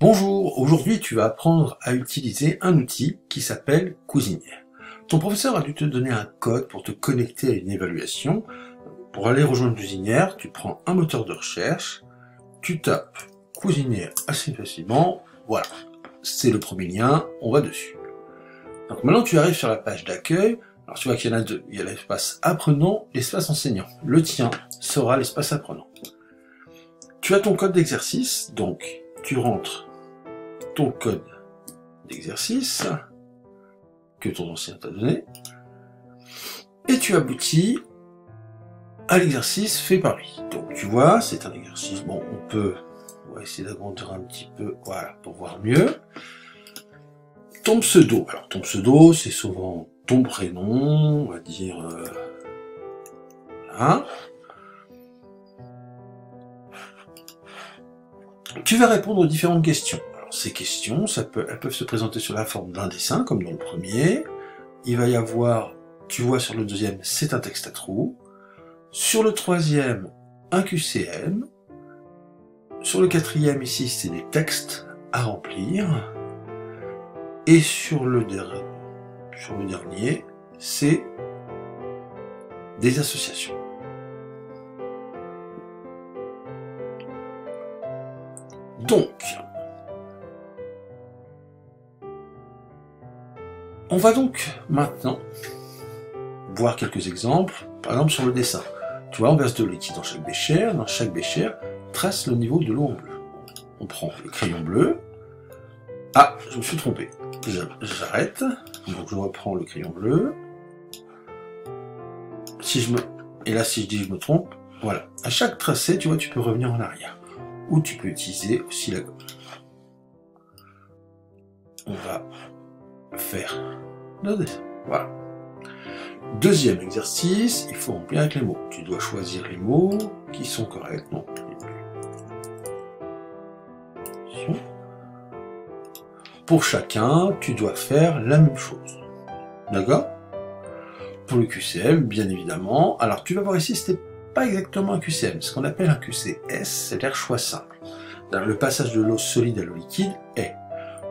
Bonjour, aujourd'hui tu vas apprendre à utiliser un outil qui s'appelle Cuisinière. Ton professeur a dû te donner un code pour te connecter à une évaluation. Pour aller rejoindre Cuisinière, tu prends un moteur de recherche, tu tapes Cuisinière assez facilement, voilà, c'est le premier lien, on va dessus. Donc maintenant tu arrives sur la page d'accueil, alors tu vois qu'il y en a deux, il y a l'espace apprenant, l'espace enseignant. Le tien sera l'espace apprenant. Tu as ton code d'exercice, donc tu rentres ton code d'exercice que ton enseignant t'a donné et tu aboutis à l'exercice fait par lui. Donc tu vois, c'est un exercice, bon, on va essayer d'agrandir un petit peu, voilà, pour voir mieux. Ton pseudo, alors ton pseudo, c'est souvent ton prénom, on va dire, voilà. Tu vas répondre aux différentes questions. Alors ces questions, elles peuvent se présenter sur la forme d'un dessin, comme dans le premier. Il va y avoir, tu vois sur le deuxième, c'est un texte à trous. Sur le troisième, un QCM. Sur le quatrième, ici, c'est des textes à remplir. Et sur le dernier, c'est des associations. Donc, on va donc maintenant voir quelques exemples, par exemple sur le dessin. Tu vois, on verse de liquide dans chaque bécher, trace le niveau de l'eau en bleu. On prend le crayon bleu. Ah, je me suis trompé. J'arrête. Donc je reprends le crayon bleu. Et là, si je dis je me trompe, voilà. À chaque tracé, tu vois, tu peux revenir en arrière. Ou tu peux utiliser aussi la gomme. On va faire le dessin. Voilà. Deuxième exercice, il faut remplir avec les mots. Tu dois choisir les mots qui sont corrects. Non. Pour chacun, tu dois faire la même chose. D'accord? Pour le QCM, bien évidemment. Alors, tu vas voir ici, c'était pas exactement un QCM. Ce qu'on appelle un QCS, c'est-à-dire choix simple. Le passage de l'eau solide à l'eau liquide est.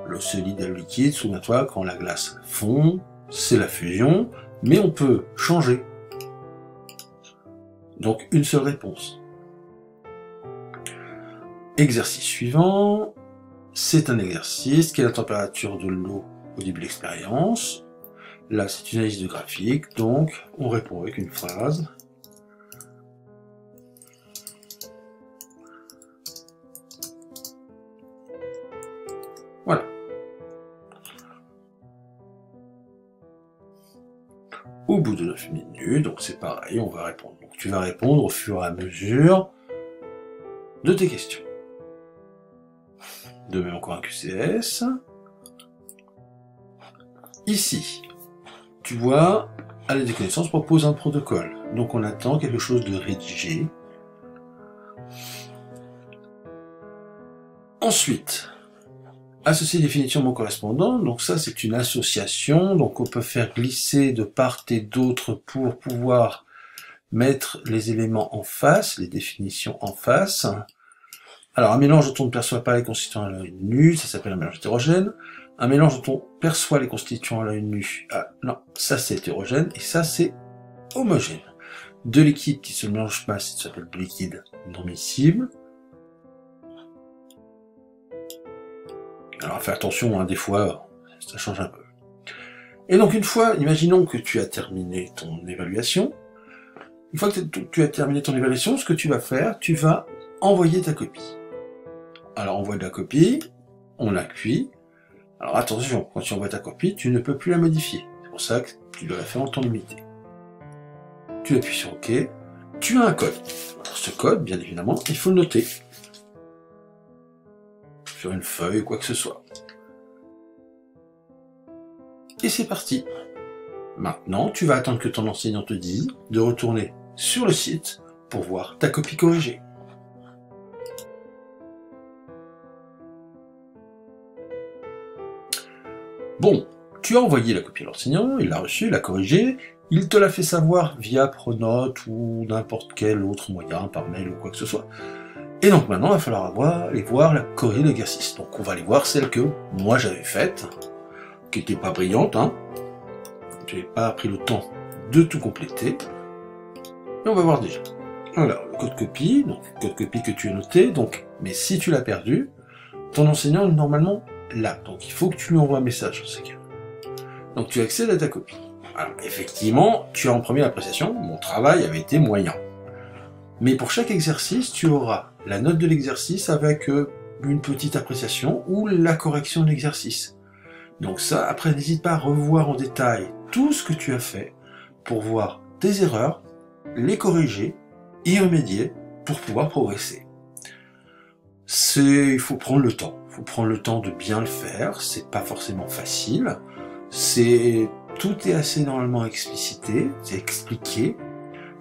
L'eau solide à l'eau liquide, souviens-toi, quand la glace fond, c'est la fusion, mais on peut changer. Donc, une seule réponse. Exercice suivant, c'est un exercice. Quelle est la température de l'eau au début de l'expérience? Là, c'est une analyse de graphique, donc on répond avec une phrase. Voilà. Au bout de 9 minutes, donc c'est pareil, on va répondre. Donc tu vas répondre au fur et à mesure de tes questions. De même encore un QCS. Ici, tu vois, à l'aide des connaissances, propose un protocole. Donc on attend quelque chose de rédigé. Ensuite, associer définition mot correspondant, donc ça c'est une association, donc on peut faire glisser de part et d'autre pour pouvoir mettre les éléments en face, les définitions en face. Alors un mélange dont on ne perçoit pas les constituants à l'œil nu, ça s'appelle un mélange hétérogène. Un mélange dont on perçoit les constituants à l'œil nu, ah non, ça c'est hétérogène, et ça c'est homogène. Deux liquides qui se mélangent pas, ça s'appelle deux liquides non miscibles. Alors fais attention, hein, des fois, ça change un peu. Et donc une fois, imaginons que tu as terminé ton évaluation. Une fois que tu as terminé ton évaluation, ce que tu vas faire, tu vas envoyer ta copie. Alors envoie la copie, on la cuit. Alors attention, quand tu envoies ta copie, tu ne peux plus la modifier. C'est pour ça que tu dois la faire en temps limité. Tu appuies sur OK. Tu as un code. Alors ce code, bien évidemment, il faut le noter. Sur une feuille ou quoi que ce soit. Et c'est parti. Maintenant, tu vas attendre que ton enseignant te dise de retourner sur le site pour voir ta copie corrigée. Bon, tu as envoyé la copie à l'enseignant, il l'a reçue, il l'a corrigée, il te l'a fait savoir via Pronote ou n'importe quel autre moyen, par mail ou quoi que ce soit. Et donc maintenant, il va falloir aller voir la corrigée de l'exercice. Donc on va aller voir celle que moi j'avais faite, qui n'était pas brillante, hein. Je n'avais pas pris le temps de tout compléter. Et on va voir déjà. Alors, le code copie, donc code copie que tu as noté, donc, mais si tu l'as perdu, ton enseignant est normalement là. Donc il faut que tu lui envoies un message dans ces cas. Donc tu accèdes à ta copie. Alors effectivement, tu as en première appréciation, mon travail avait été moyen. Mais pour chaque exercice, tu auras la note de l'exercice avec une petite appréciation ou la correction de l'exercice. Donc ça, après, n'hésite pas à revoir en détail tout ce que tu as fait pour voir tes erreurs, les corriger, y remédier pour pouvoir progresser. Il faut prendre le temps. Il faut prendre le temps de bien le faire. C'est pas forcément facile. Tout est assez normalement explicité, c'est expliqué.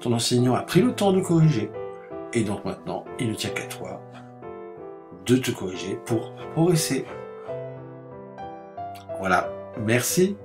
Ton enseignant a pris le temps de corriger. Et donc maintenant, il ne tient qu'à toi de te corriger pour progresser. Voilà. Merci.